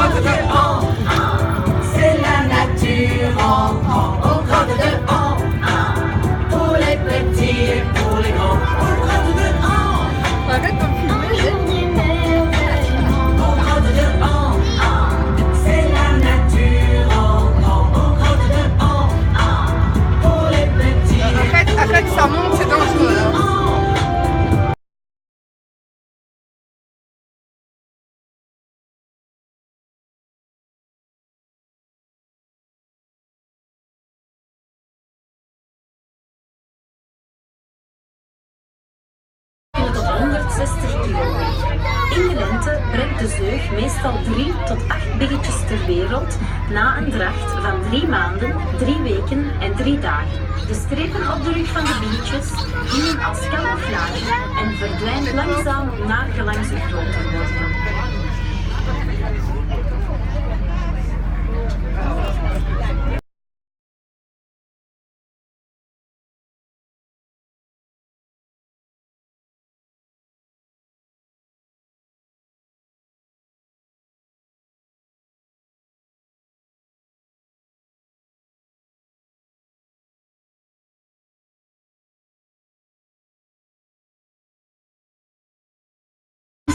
crotte de Han, c'est la nature en grand. Aux crottes de Han, pour les petits et pour les grands. Aux crottes de Han, Arrête de me filmer. aux crottes de Han, c'est la nature en grand. Aux crottes de Han, pour les petits. Arrête, ça monte, c'est dangereux. Hein. Tot 160 kilometer. In de lente brengt de zeug meestal 3 tot 8 biggetjes ter wereld na een dracht van 3 maanden, 3 weken en 3 dagen. De strepen op de rug van de biggetjes dienen als camouflage en verdwijnt langzaam naar gelang ze groter worden.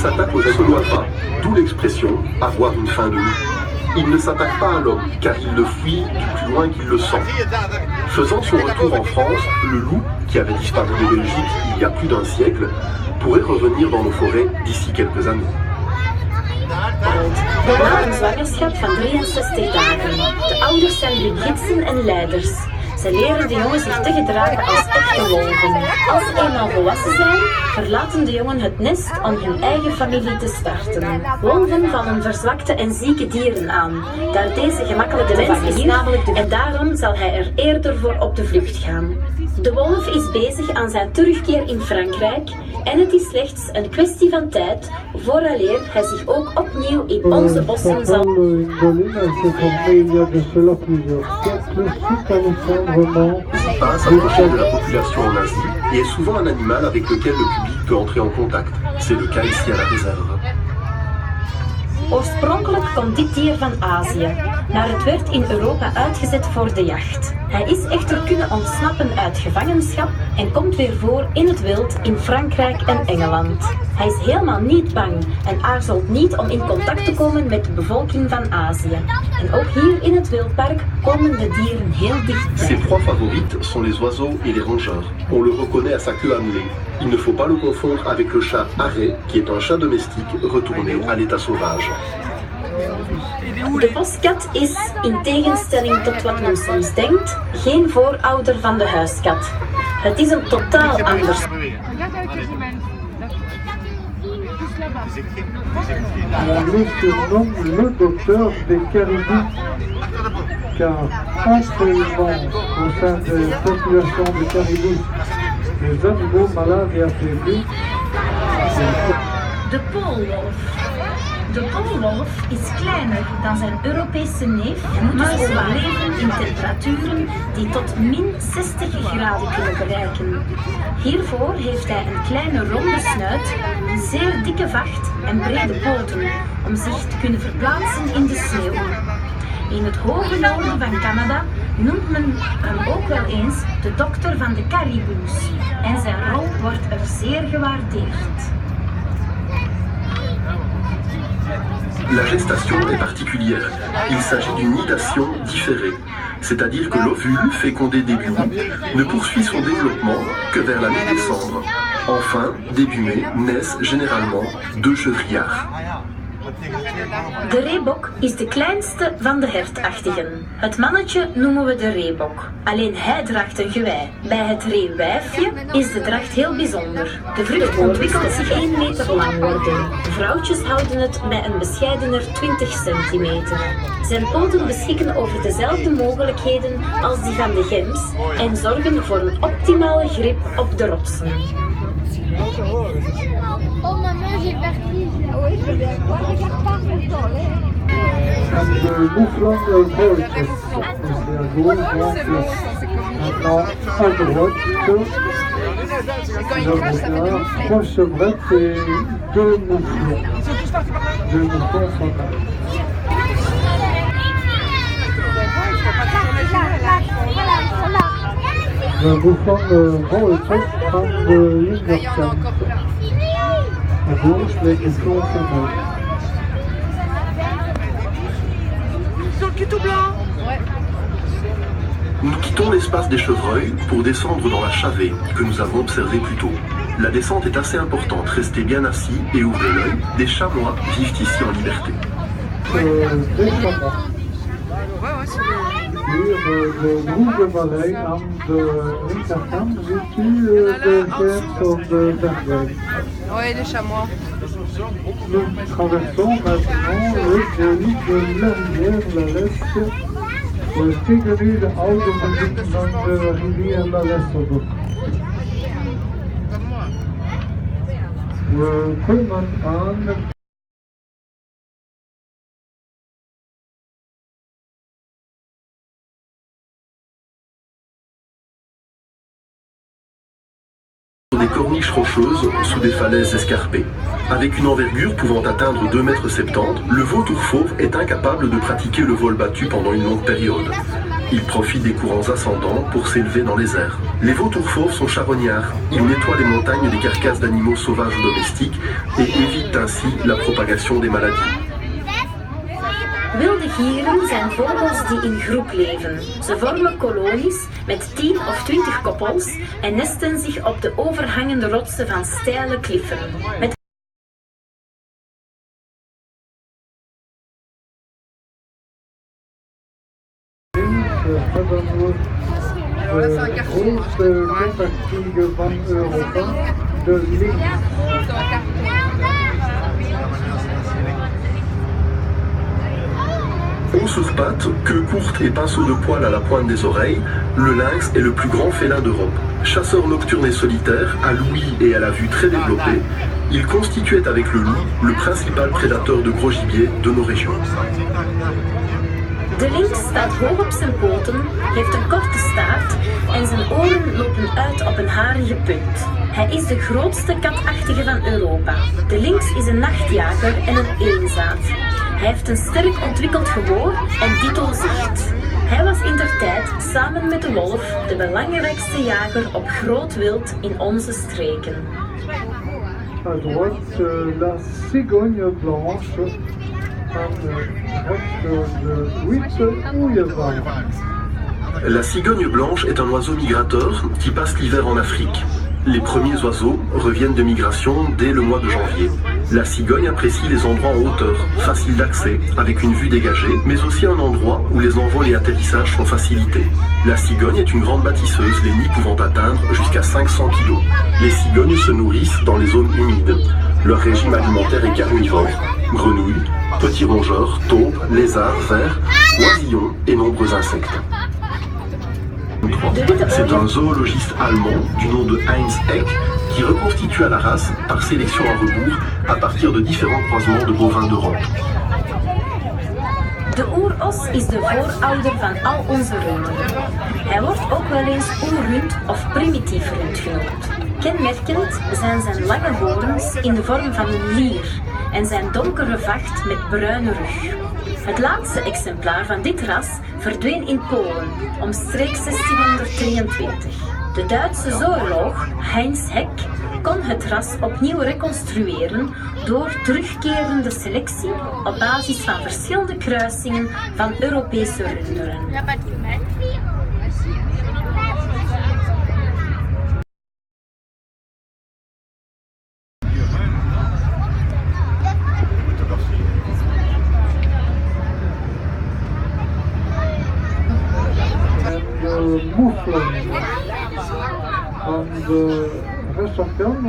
S'attaque aux êtres, d'où l'expression « avoir une faim de loup ». Il ne s'attaque pas à l'homme, car il le fuit du plus loin qu'il le sent. Faisant son retour en France, le loup, qui avait disparu de Belgique il y a plus d'un siècle, pourrait revenir dans nos forêts d'ici quelques années. Na een zwangerschap van 63 dagen. De ouders zijn brigitsen en leiders. Ze leren de jongen zich te gedragen als echte wolven. Als ze eenmaal volwassen zijn, verlaten de jongen het nest om hun eigen familie te starten. Wolven vallen verzwakte en zieke dieren aan, daar deze gemakkelijk te vangen is namelijk en daarom zal hij er eerder voor op de vlucht gaan. De wolf is bezig aan zijn terugkeer in Frankrijk en het is slechts een kwestie van tijd vooraleer hij zich ook opnieuw in onze bossen zal... Pas s'approcher de la population en Asie et est souvent un animal avec lequel le public peut entrer en contact. C'est le cas ici à la réserve. Oorspronkelijk komt dit dier van Azië, maar het werd in Europa uitgezet voor de jacht. Hij is echter kunnen ontsnappen uit gevangenschap en komt weer voor in het wild in Frankrijk en Engeland. Hij is helemaal niet bang en aarzelt niet om in contact te komen met de bevolking van Azië. En ook hier in het wildpark komen de dieren heel dichtbij. Ses proies favorites sont les oiseaux et les rongeurs. On le reconnaît à sa queue annelée. Il ne faut pas le confondre avec le chat arrêt, qui est un chat domestique retourné à l'état sauvage. De boskat is, in tegenstelling tot wat men soms denkt, geen voorouder van de huiskat. Het is een totaal anders. On le surnomme le docteur des caribous, car actuellement, au sein des populations de caribous, les animaux malades et affaiblis, De poolwolf. De poolwolf is kleiner dan zijn Europese neef, maar ze overleven in temperaturen die tot min 60 graden kunnen bereiken. Hiervoor heeft hij een kleine ronde snuit, een zeer dikke vacht en brede poten om zich te kunnen verplaatsen in de sneeuw. In het hoge noorden van Canada noemt men hem ook wel eens de dokter van de Cariboos en zijn rol wordt er zeer gewaardeerd. La gestation est particulière. Il s'agit d'une nidation différée, c'est-à-dire que l'ovule, fécondé début août, ne poursuit son développement que vers la mi-décembre. Enfin, début mai, naissent généralement 2 chevriards. De reebok is de kleinste van de hertachtigen. Het mannetje noemen we de reebok. Alleen hij draagt een gewei. Bij het reewijfje is de dracht heel bijzonder. De vrucht ontwikkelt zich 1 meter lang worden. Vrouwtjes houden het bij een bescheidener 20 centimeter. Zijn poten beschikken over dezelfde mogelijkheden als die van de gems en zorgen voor een optimale grip op de rotsen. Oh maman, j'ai le vertige. Ah oui, je vais voir. Regarde pas mon temps, and the Mouflon Voices. C'est à gauche, donc maintenant à droite, le 3 chevrettes et 2 mouflons. 2 mouflons sont là. wovon Wolters van de linkerkant. En links liggen voorgenomen. Sur le cul tout blanc. Ouais. Nous quittons l'espace des chevreuils pour descendre dans la chavée que nous avons observée plus tôt. La descente est assez importante, restez bien assis et ouvrez l'œil. Des chamois vivent ici en liberté. Des chamois. Ouais, c'est le... Hier, de Droege Vallei aan de linkerkant ziet u de grens van de Bergwijn. Ouais, les chamois. Nous traversons maintenant le délit de la rivière La Leste. We steken nu de oude gebieden van de rivier La Leste op. We komen aan des corniches rocheuses sous des falaises escarpées. Avec une envergure pouvant atteindre 2,70 m, le vautour fauve est incapable de pratiquer le vol battu pendant une longue période. Il profite des courants ascendants pour s'élever dans les airs. Les vautours fauves sont charognards. Ils nettoient les montagnes des carcasses d'animaux sauvages ou domestiques et évitent ainsi la propagation des maladies. Wilde gieren zijn vogels die in groep leven. Ze vormen kolonies met 10 of 20 koppels en nesten zich op de overhangende rotsen van steile kliffen. Met hebben we de grootste kinderkriege van Europa, de lynx. Haut sur pattes, queue courte et pinceau de poil à la pointe des oreilles, le lynx est le plus grand félin d'Europe. Chasseur nocturne et solitaire, à l'ouïe et à la vue très développée, il constituait avec le loup le principal prédateur de gros gibier de nos régions. de lynx staat hoog op zijn poten, heeft een korte staart en zijn oren lopen uit op een harige punt. Hij is de grootste katachtige van Europa. De lynx is een nachtjager en een eenzaad. Hij heeft een sterk ontwikkeld gehoor en dito zicht. Hij was indertijd samen met de wolf de belangrijkste jager op groot wild in onze streken. À droite, la cigogne blanche, aan de rechts de witte oeievaar. La cigogne blanche est un oiseau migrateur qui passe l'hiver en Afrique. Les premiers oiseaux reviennent de migration dès le mois de janvier. La cigogne apprécie les endroits en hauteur, faciles d'accès, avec une vue dégagée, mais aussi un endroit où les envols et atterrissages sont facilités. La cigogne est une grande bâtisseuse, les nids pouvant atteindre jusqu'à 500 kg. Les cigognes se nourrissent dans les zones humides. Leur régime alimentaire est carnivore. Grenouilles, petits rongeurs, taupes, lézards, vers, oisillons et nombreux insectes. C'est un zoologiste allemand du nom de Heinz Eck qui reconstitua la race par sélection à rebours à partir de différents croisements de bovins d'Europe. De oeros is de voorouder van al onze runderen. Hij wordt ook wel eens oerrund of primitief rund genoemd. Kenmerkend zijn zijn lange horens in de vorm van een lier en zijn donkere vacht met bruine rug. Het laatste exemplaar van dit ras verdween in Polen omstreeks 1623. De Duitse zooloog Heinz Heck kon het ras opnieuw reconstrueren door terugkerende selectie op basis van verschillende kruisingen van Europese runderen. Moefelen van de rechterkant,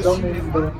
dan in de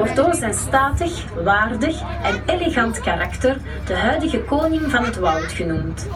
wordt door zijn statig, waardig en elegant karakter de huidige koning van het woud genoemd.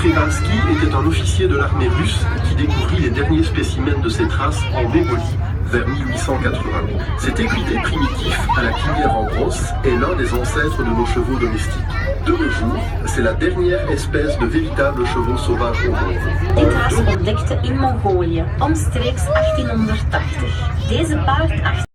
Przewalski était un officier de l'armée russe qui découvrit les derniers spécimens de ces traces en Mongolie vers 1880. Cet équidé primitif à la crinière en brosse est l'un des ancêtres de nos chevaux domestiques. De nos jours, c'est la dernière espèce de véritables chevaux sauvages au monde. Dit ras ontdekte in Mongolië omstreeks 1880. Deze paard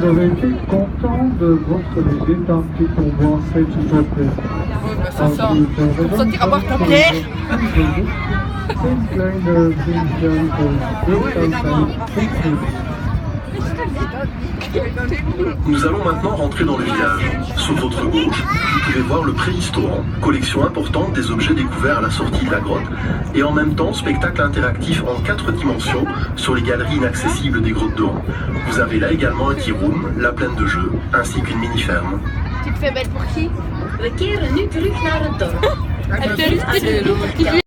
Vous avez été content de votre visite un petit convoi fait tout à fait. Oui, bah c'est ça. Pour sortir à boire ta bière. Nous allons maintenant rentrer dans le village. Sur votre gauche, vous pouvez voir le préhistorant, collection importante des objets découverts à la sortie de la grotte, et en même temps spectacle interactif en 4 dimensions sur les galeries inaccessibles des grottes de Han. Vous avez là également un tea room, la plaine de jeux, ainsi qu'une mini-ferme. Tu te fais belle pour qui? We keren nu terug naar het dorp. Heb je